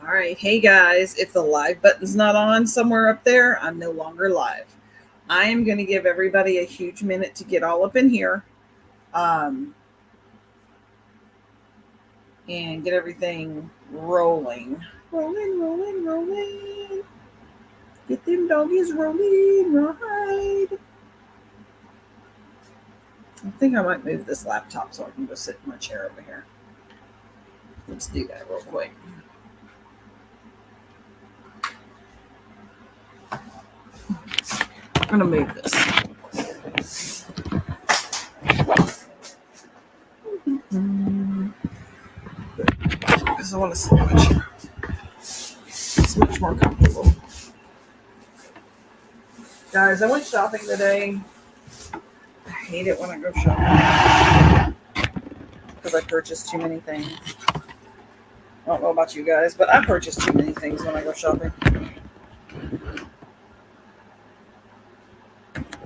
All right. Hey guys, if the live button's not on somewhere up there, I'm no longer live. I am going to give everybody a huge minute to get all up in here um, and get everything rolling. Rolling, rolling, rolling. Get them doggies rolling, right? I think I might move this laptop so I can go sit in my chair over here. Let's do that real quick. I'm going to move this. Because I want to sit in my chair. It's much more comfortable. Guys, I went shopping today. I hate it when I go shopping because I purchase too many things. I don't know about you guys, but I purchase too many things when I go shopping.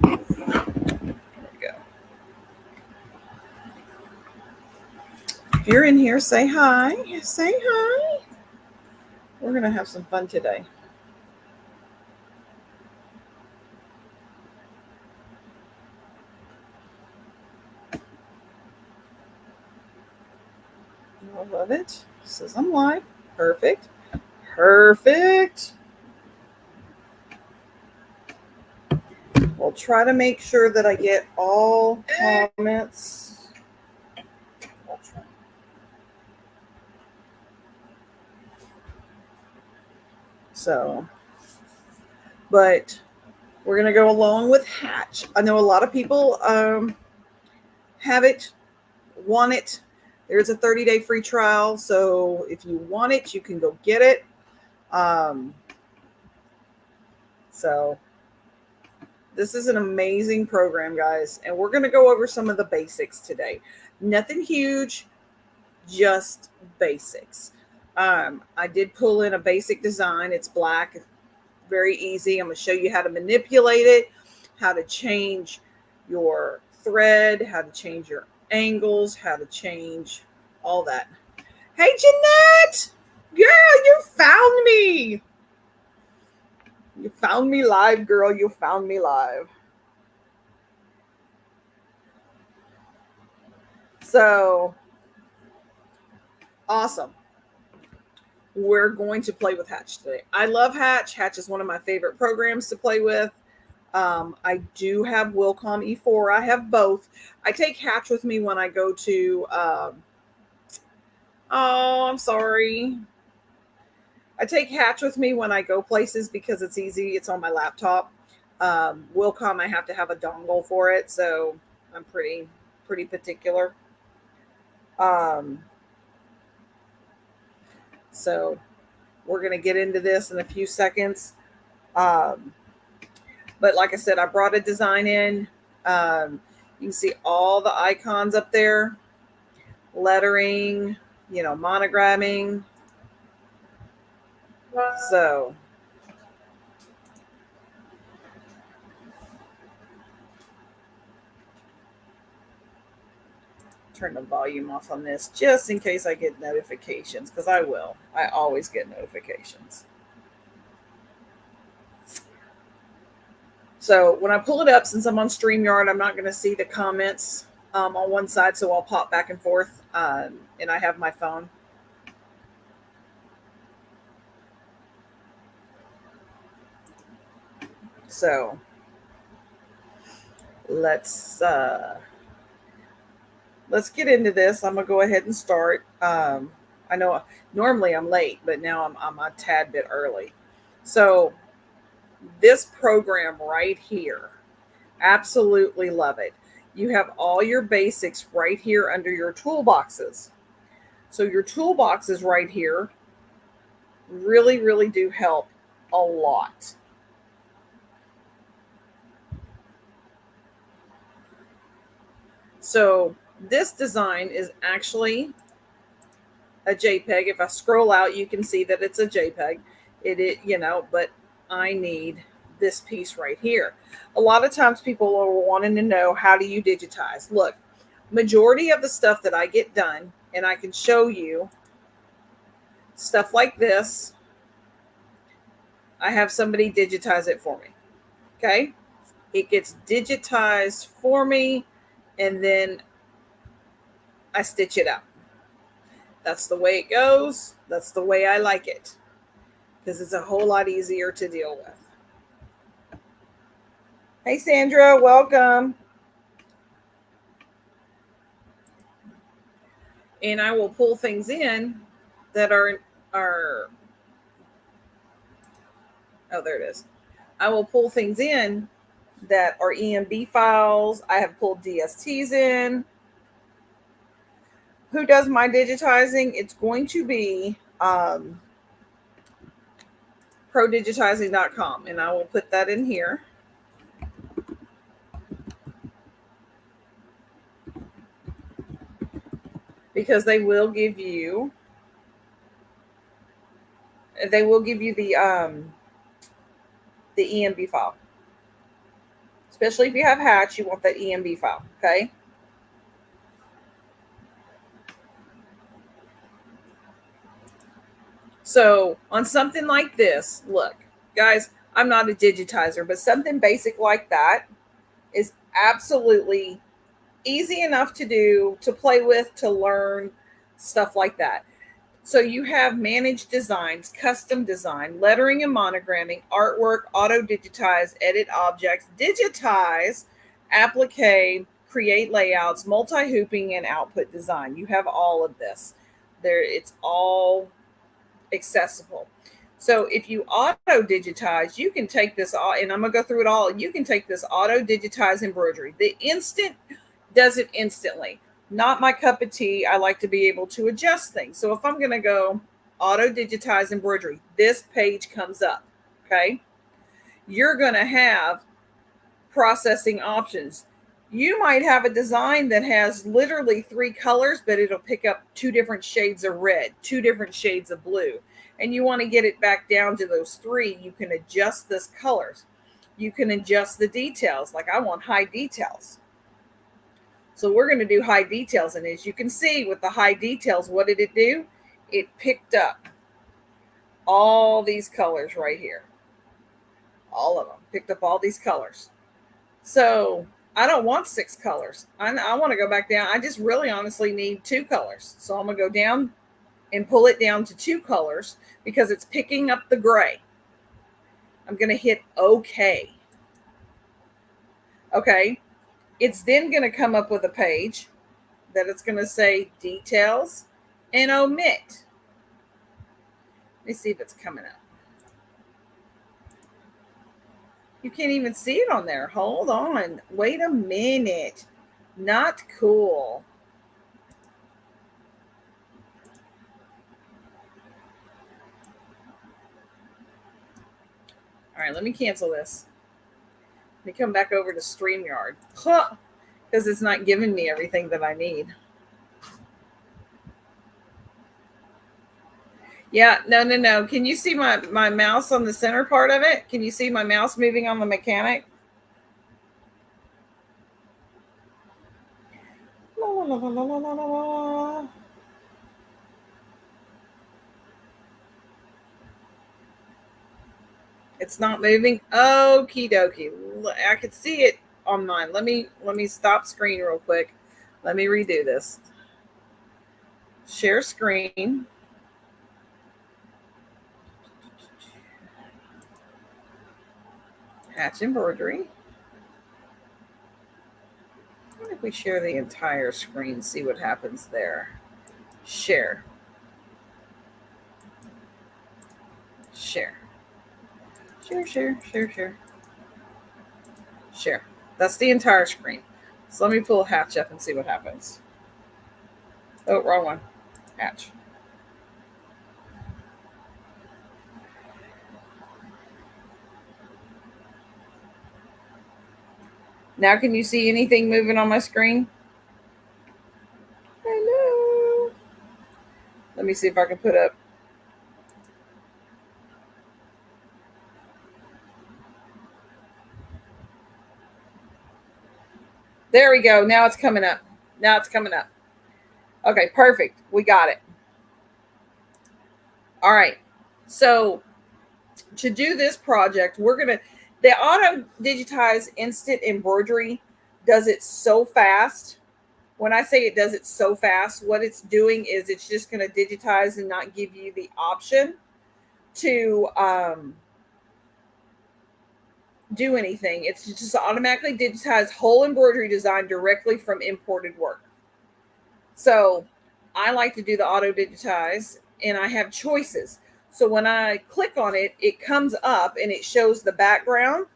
There we go. If you're in here, say hi. Say hi. We're going to have some fun today. I love it. It says I'm live. Perfect. Perfect. We'll try to make sure that I get all comments. So, but we're going to go along with Hatch. I know a lot of people have it, want it. There's a 30-day free trial. So if you want it, you can go get it. So this is an amazing program, guys. And we're going to go over some of the basics today. Nothing huge, just basics. I did pull in a basic design. It's black, very easy. I'm going to show you how to manipulate it, how to change your thread, how to change your angles, how to change all that. Hey, Jeanette, girl, you found me. You found me live, girl. You found me live. So awesome. We're going to play with Hatch today. I love Hatch. Hatch is one of my favorite programs to play with. I do have Wilcom E4. I have both. I take Hatch with me when I go to, I'm sorry. I take Hatch with me when I go places because it's easy. It's on my laptop. Wilcom, I have to have a dongle for it. So I'm pretty particular. So we're going to get into this in a few seconds. But like I said, I brought a design in. You can see all the icons up there, lettering, monogramming. So turn the volume off on this just in case I get notifications, because I will. I always get notifications. So when I pull it up, since I'm on StreamYard, I'm not going to see the comments on one side, so I'll pop back and forth, and I have my phone. So let's get into this. I'm gonna go ahead and start. I know normally I'm late, but now I'm a tad bit early. So this program right here, absolutely love it. You have all your basics right here under your toolboxes. So your toolboxes right here really do help a lot. So this design is actually a JPEG. If I scroll out, you can see that it's a JPEG. But I need this piece right here. A lot of times people are wanting to know, how do you digitize? Look, majority of the stuff that I get done, and I can show you stuff like this, I have somebody digitize it for me. Okay. It gets digitized for me, and then I stitch it up. That's the way it goes. That's the way I like it, because it's a whole lot easier to deal with. Hey, Sandra, welcome. And I will pull things in that are oh, there it is. I will pull things in that are EMB files. I have pulled DSTs in. Who does my digitizing? It's going to be prodigitizing.com, and I will put that in here. Because they will give you the EMB file. Especially if you have Hatch, you want that EMB file, okay? So on something like this, look, guys, I'm not a digitizer, but something basic like that is absolutely easy enough to do, to play with, to learn, stuff like that. So you have managed designs, custom design, lettering and monogramming, artwork, auto digitize, edit objects, digitize, applique, create layouts, multi-hooping, and output design. You have all of this. There, it's all accessible. So if you auto digitize, you can take this, and I'm gonna go through it all. You can take this auto digitize embroidery. The instant does it instantly. Not my cup of tea. I like to be able to adjust things. So if I'm gonna go auto digitize embroidery, this page comes up. Okay. You're gonna have processing options. You might have a design that has literally 3 colors, but it'll pick up 2 different shades of red, 2 different shades of blue. And you want to get it back down to those 3. You can adjust this colors. You can adjust the details. Like I want high details. So we're going to do high details. And as you can see with the high details, what did it do? It picked up all these colors right here. All of them. Picked up all these colors. So I don't want 6 colors. I want to go back down. I just really honestly need 2 colors. So I'm going to go down and pull it down to 2 colors because it's picking up the gray. I'm going to hit OK. Okay. It's then going to come up with a page that it's going to say details and omit. Let me see if it's coming up. You can't even see it on there. Hold on. Wait a minute. Not cool. All right, let me cancel this. Let me come back over to StreamYard. Because it's not giving me everything that I need. Yeah, no. Can you see my mouse on the center part of it? Can you see my mouse moving on the mechanic? La, la, la, la, la, la, la. It's not moving. Okie dokie. I could see it on mine. Let me stop screen real quick. Let me redo this. Share screen. Hatch embroidery. What if we share the entire screen? See what happens there. Share. Share. Share. That's the entire screen. So let me pull Hatch up and see what happens. Oh, wrong one. Hatch. Now can you see anything moving on my screen? Hello. Let me see if I can put up. There we go. Now it's coming up. Okay, perfect. We got it. All right. So to do this project, the auto digitize instant embroidery does it so fast. When I say it does it so fast, what it's doing is it's just going to digitize and not give you the option to do anything. It's just automatically digitize whole embroidery design directly from imported work. So I like to do the auto digitize and I have choices. So when I click on it, it comes up and it shows the background.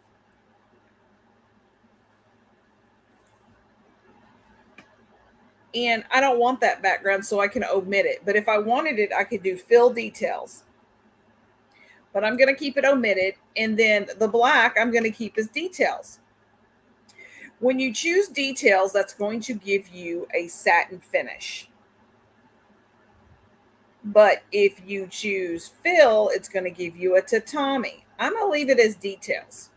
And I don't want that background, so I can omit it. But if I wanted it, I could do fill details. But I'm going to keep it omitted. And then the black, I'm going to keep as details. When you choose details, that's going to give you a satin finish. But if you choose fill, it's going to give you a tatami. I'm going to leave it as details.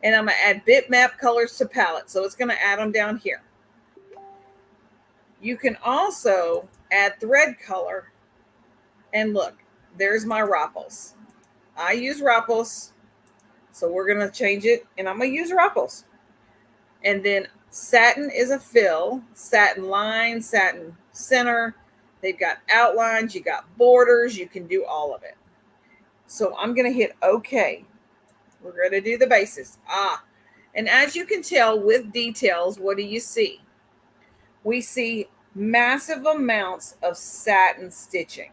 And I'm going to add bitmap colors to palette. So it's going to add them down here. You can also add thread color. And look, there's my Rappels. I use Rappels. So we're going to change it. And I'm going to use Rappels. And then satin is a fill. Satin line, satin center. They've got outlines. You got borders. You can do all of it. So I'm going to hit OK. We're going to do the basics. And as you can tell with details, what do you see? We see massive amounts of satin stitching.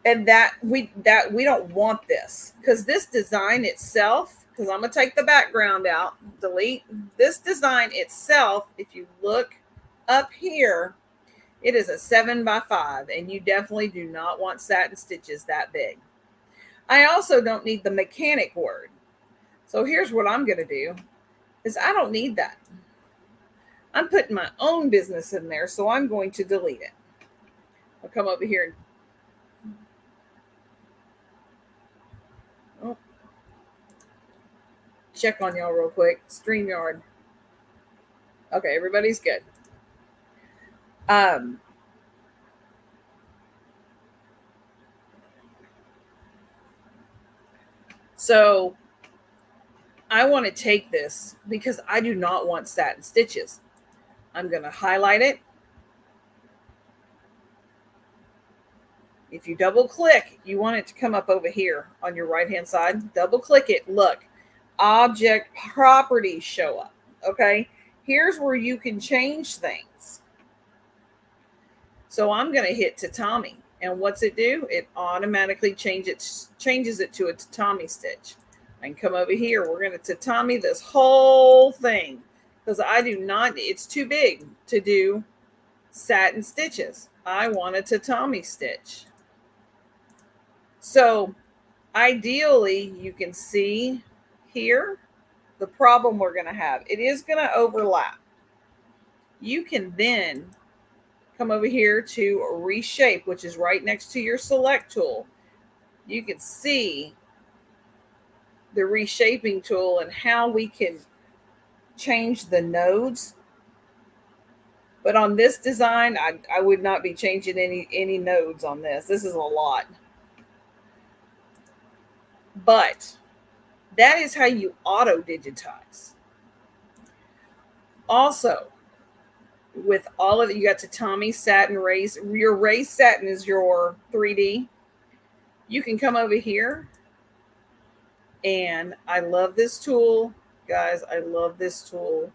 And that we don't want this, because this design itself, because I'm going to take the background out, delete this design itself. If you look up here, it is a 7x5, and you definitely do not want satin stitches that big. I also don't need the mechanic word. So here's what I'm going to do is I don't need that. I'm putting my own business in there, so I'm going to delete it. I'll come over here and check on y'all real quick. StreamYard. Okay, everybody's good. So I want to take this because I do not want satin stitches. I'm going to highlight it. If you double click, you want it to come up over here on your right hand side. Double click it. Look, object properties show up. Okay, here's where you can change things. So I'm going to hit tatami. And what's it do? It automatically changes it to a tatami stitch. I can come over here. We're going to tatami this whole thing because I do not, it's too big to do satin stitches. I want a tatami stitch. So ideally, you can see here the problem we're going to have. It is going to overlap. You can then come over here to reshape, which is right next to your select tool. You can see the reshaping tool and how we can change the nodes. But on this design, I would not be changing any nodes on this. This is a lot. But that is how you auto digitize. Also, with all of it, you got tatami, satin, raised. Your raised satin is your 3D. You can come over here. And I love this tool, guys. I love this tool.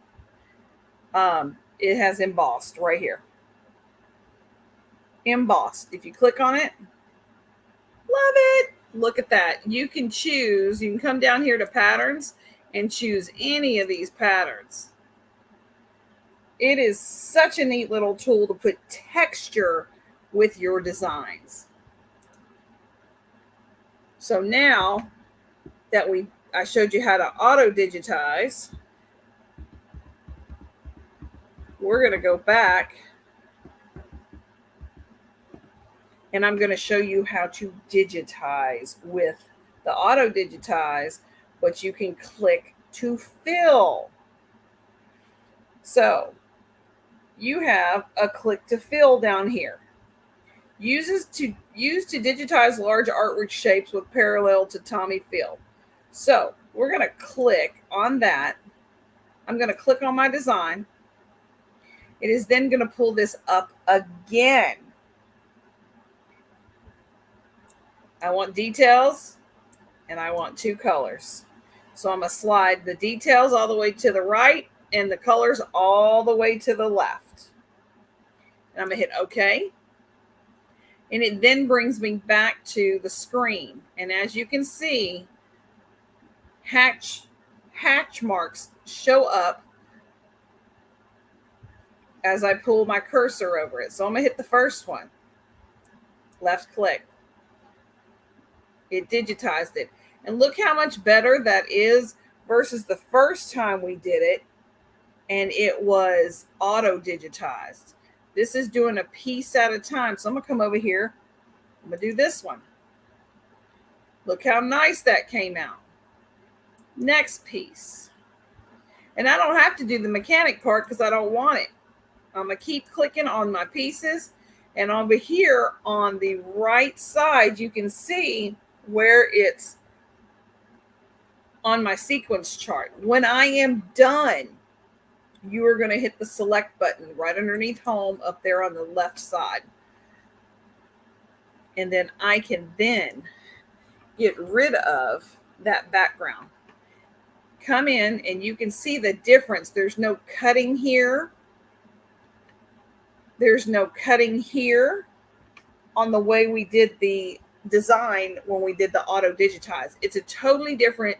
It has embossed right here. Embossed. If you click on it, love it. Look at that. You can choose. You can come down here to patterns and choose any of these patterns. It is such a neat little tool to put texture with your designs. So now that I showed you how to auto digitize, we're going to go back and I'm going to show you how to digitize with the auto digitize, but you can click to fill. So you have a click to fill down here. Used to digitize large artwork shapes with parallel to Tommy Field. So we're going to click on that. I'm going to click on my design. It is then going to pull this up again. I want details and I want 2 colors. So I'm going to slide the details all the way to the right and the colors all the way to the left. And I'm going to hit OK. And it then brings me back to the screen. And as you can see, hatch marks show up as I pull my cursor over it. So I'm going to hit the first one. Left click. It digitized it. And look how much better that is versus the first time we did it and it was auto digitized. This is doing a piece at a time. So I'm going to come over here. I'm going to do this one. Look how nice that came out. Next piece. And I don't have to do the mechanic part because I don't want it. I'm going to keep clicking on my pieces. And over here on the right side, you can see where it's on my sequence chart. When I am done, you are going to hit the select button right underneath home up there on the left side. And then I can then get rid of that background. Come in and you can see the difference. There's no cutting here. There's no cutting here on the way we did the design when we did the auto digitize. It's a totally different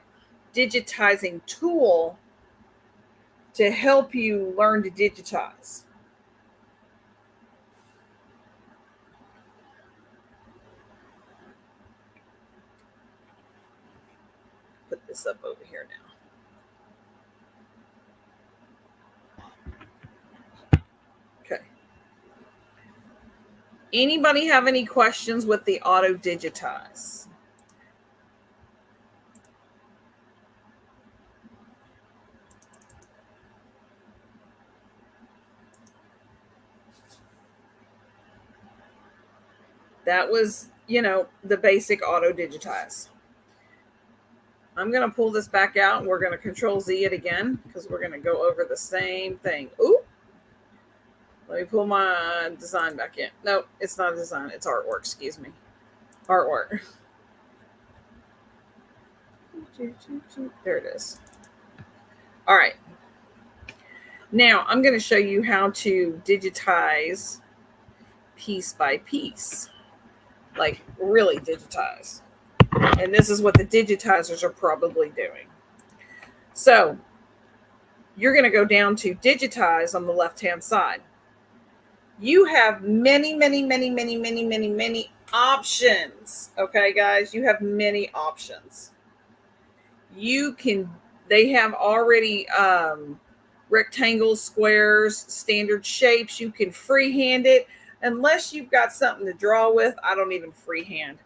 digitizing tool to help you learn to digitize. Put this up over here now. Okay. Anybody have any questions with the auto digitize? That was, the basic auto digitize. I'm going to pull this back out and we're going to Control Z it again because we're going to go over the same thing. Ooh. Let me pull my design back in. No, it's not a design. It's artwork. Excuse me. Artwork. There it is. All right. Now I'm going to show you how to digitize piece by piece. Like really digitize. And this is what the digitizers are probably doing. So you're going to go down to digitize on the left-hand side. You have many, many, many, many, many, many, many options. Okay, guys, you have many options. They have already rectangles, squares, standard shapes. You can freehand it. Unless you've got something to draw with, I don't even freehand.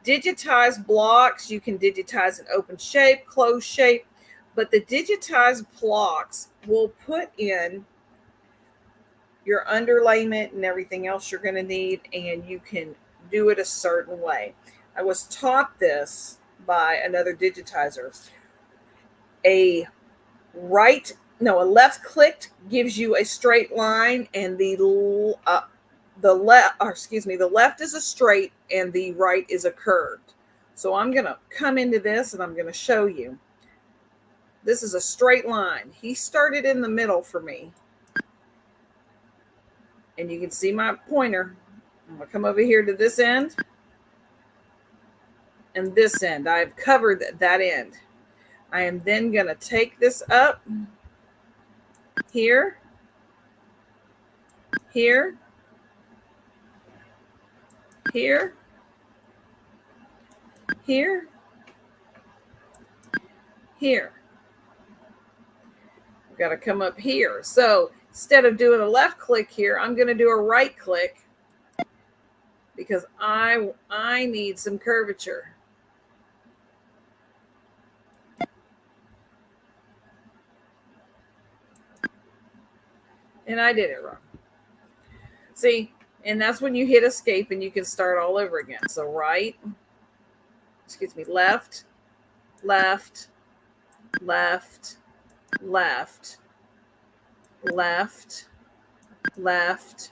Digitize blocks. You can digitize an open shape, closed shape. But the digitized blocks will put in your underlayment and everything else you're going to need, and you can do it a certain way. I was taught this by another digitizer. A left click gives you a straight line, and the left is a straight and the right is a curved. So I'm going to come into this and I'm going to show you. This is a straight line. He started in the middle for me. And you can see my pointer. I'm going to come over here to this end and this end. I've covered that end. I am then going to take this up here, here, here, here, here. I've got to come up here. So instead of doing a left click here, I'm going to do a right click because I need some curvature. And I did it wrong. See, And that's when you hit escape and you can start all over again. So left, left, left, left, left, left,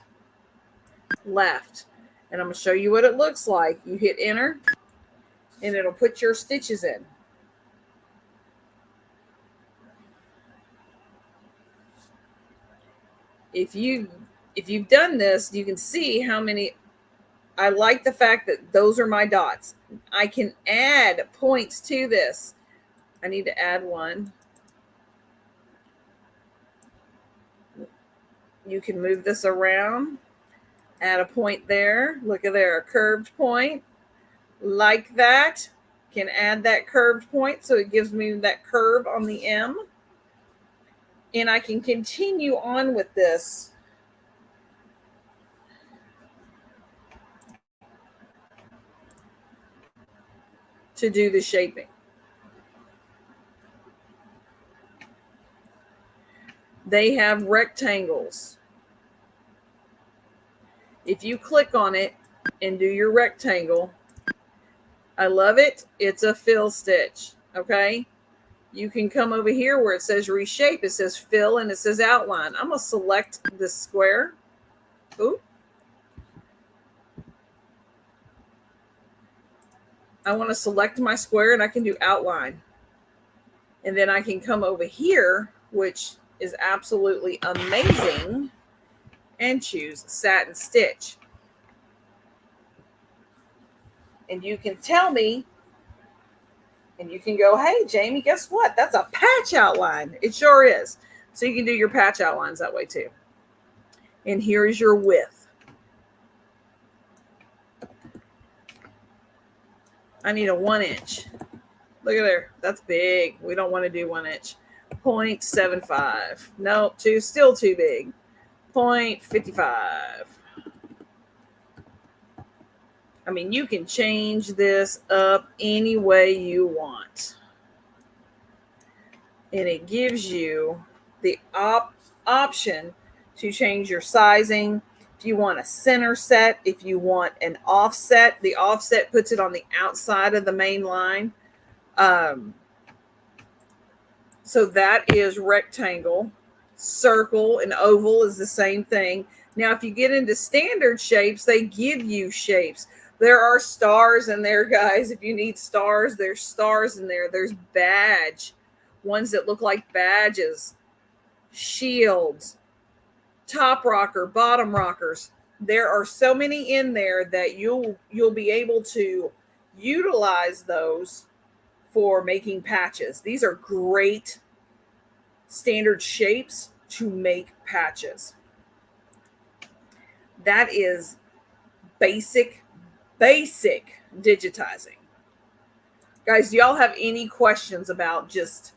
left. And I'm going to show you what it looks like. You hit enter and it'll put your stitches in. If you've done this, you can see how many. I like the fact that those are my dots. I can add points to this. I need to add one. You can move this around, add a point there. Look at there, a curved point like that. Can add that curved point so it gives me that curve on the M. And I can continue on with this. To do the shaping. They have rectangles. If you click on it and do your rectangle, I love it. It's a fill stitch, okay? You can come over here where it says reshape. It says fill and it says outline. I'm going to select this square. Ooh. I want to select my square and I can do outline. And then I can come over here, which is absolutely amazing, and choose satin stitch. And you can tell me, and you can go, hey, Jamie, guess what? That's a patch outline. It sure is. So you can do your patch outlines that way too. And here is your width. I need a 1 inch. Look at there. That's big. We don't want to do 1 inch. 0.75. Nope, still too big. 0.55. I mean, you can change this up any way you want. And it gives you the option to change your sizing. If you want a center set, if you want an offset, the offset puts it on the outside of the main line. So that is rectangle. Circle and oval is the same thing. Now, if you get into standard shapes, they give you shapes. There are stars in there, guys. If you need stars, there's stars in there. There's badge, ones that look like badges, shields, top rocker, bottom rockers. There are so many in there that you'll be able to utilize those for making patches. These are great standard shapes to make patches. That is basic digitizing. Guys, do y'all have any questions about just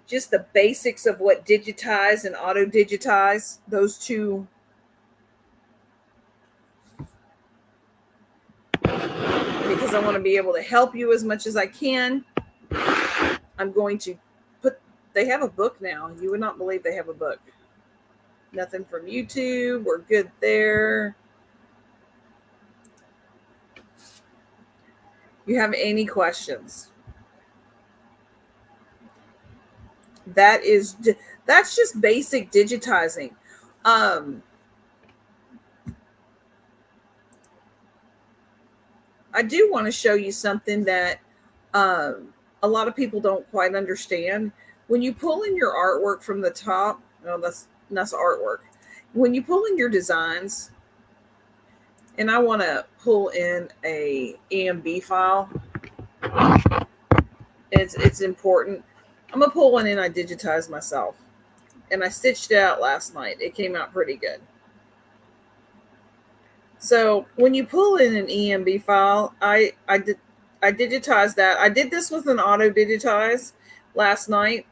the basics of what digitize and auto digitize, those two? Because I want to be able to help you as much as I can. I'm going to they have a book now. You would not believe they have a book. Nothing from YouTube. We're good there. You have any questions? That's just basic digitizing. I do want to show you something that a lot of people don't quite understand. When you pull in your artwork from the top, that's artwork. When you pull in your designs, and I want to pull in a EMB file. It's important. I'm gonna pull one in. I digitized myself, and I stitched it out last night. It came out pretty good. So when you pull in an EMB file, I digitized that. I did this with an auto digitize last night,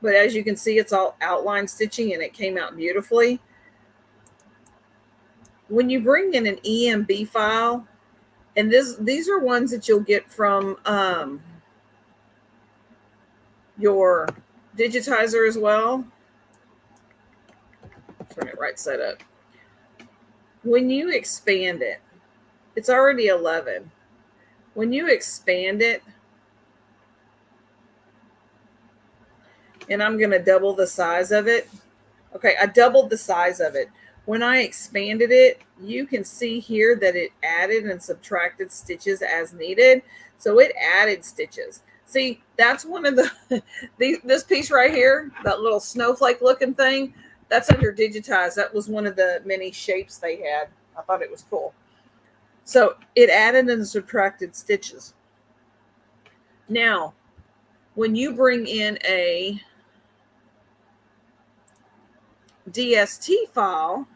but as you can see, it's all outline stitching, and it came out beautifully. When you bring in an EMB file, and these are ones that you'll get from your digitizer as well. Turn it right side up. When you expand it, it's already 11. When you expand it, and I'm going to double the size of it. Okay, I doubled the size of it. When I expanded it, you can see here that it added and subtracted stitches as needed. So it added stitches. See, that's one of the, this piece right here, that little snowflake looking thing, that's under digitize. That was one of the many shapes they had. I thought it was cool. So it added and subtracted stitches. Now, when you bring in a DST file,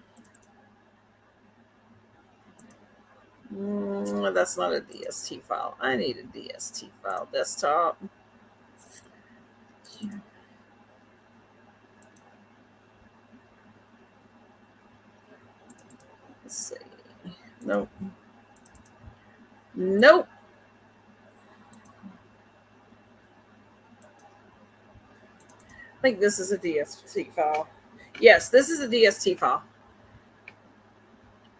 that's not a DST file. I need a DST file. Desktop. Let's see. Nope. Nope. I think this is a DST file. Yes, this is a DST file.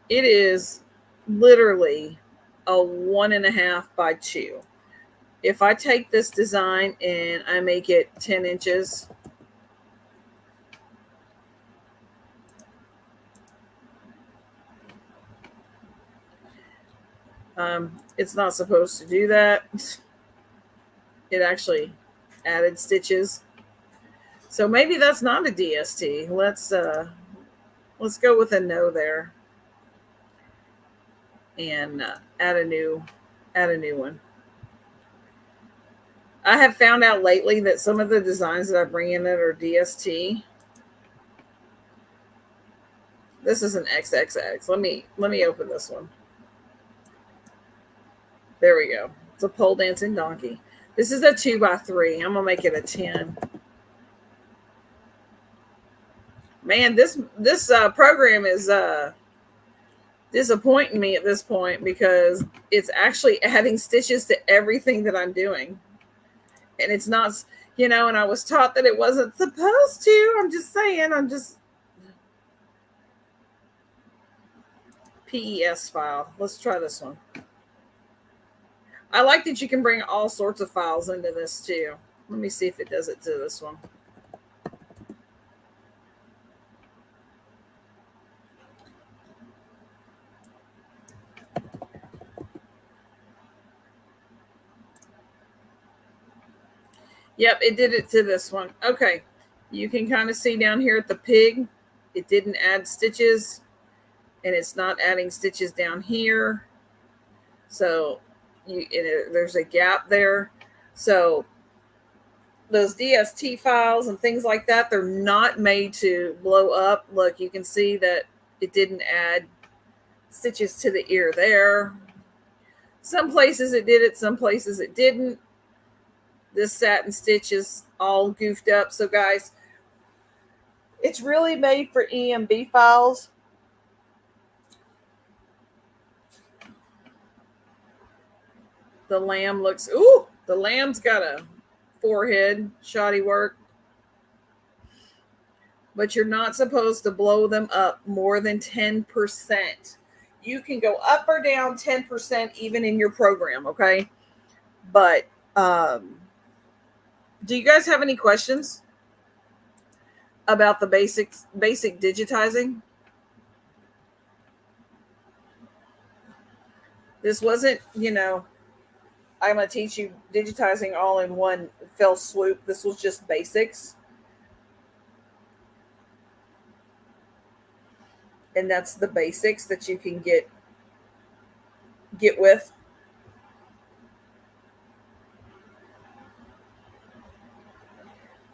It is literally a 1.5 by 2. If I take this design and I make it 10 inches, it's not supposed to do that. It actually added stitches. So maybe that's not a DST. Let's go with a no there, and add a new one. I have found out lately that some of the designs that I bring in that are DST. This is an XXX. Let me open this one. There we go. It's a pole dancing donkey. This is a 2 by 3. I'm gonna make it a 10. Man, this program is disappointing me at this point because it's actually adding stitches to everything that I'm doing, and it's not, and I was taught that it wasn't supposed to. I'm just saying. PES file. Let's try this one. I like that you can bring all sorts of files into this too. Let me see if it does it to this one. Yep, it did it to this one. Okay. You can kind of see down here at the pig, it didn't add stitches, and it's not adding stitches down here. So there's a gap there. So those DST files and things like that, they're not made to blow up. Look, you can see that it didn't add stitches to the ear there. Some places it did it, some places it didn't. This satin stitch is all goofed up. So guys, it's really made for EMB files. The lamb looks, the lamb's got a forehead, shoddy work. But you're not supposed to blow them up more than 10%. You can go up or down 10% even in your program, okay? But do you guys have any questions about the basic digitizing? This wasn't, I'm going to teach you digitizing all in one fell swoop. This was just basics. And that's the basics that you can get with.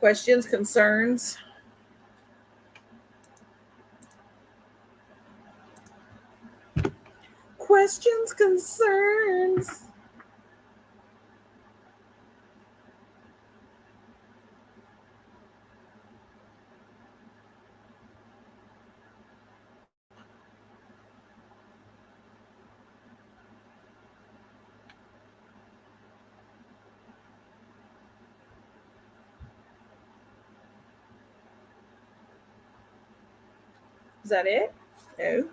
Questions, concerns? Questions, concerns? Is that it? No.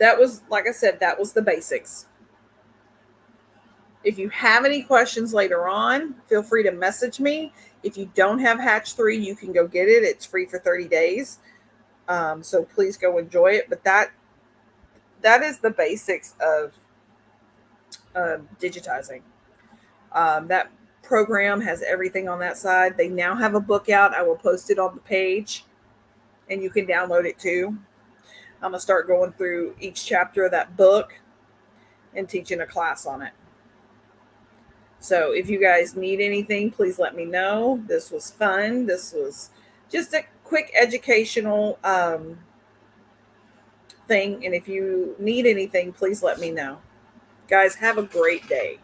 that was, like I said, that was the basics. If you have any questions later on, feel free to message me. If you don't have Hatch 3, you can go get it. It's free for 30 days. So please go enjoy it. But that is the basics of digitizing. That program has everything on that side. They now have a book out. I will post it on the page, and you can download it too. I'm going to start going through each chapter of that book and teaching a class on it. So if you guys need anything, please let me know. This was fun. This was just a quick educational thing. And if you need anything, please let me know. Guys, have a great day.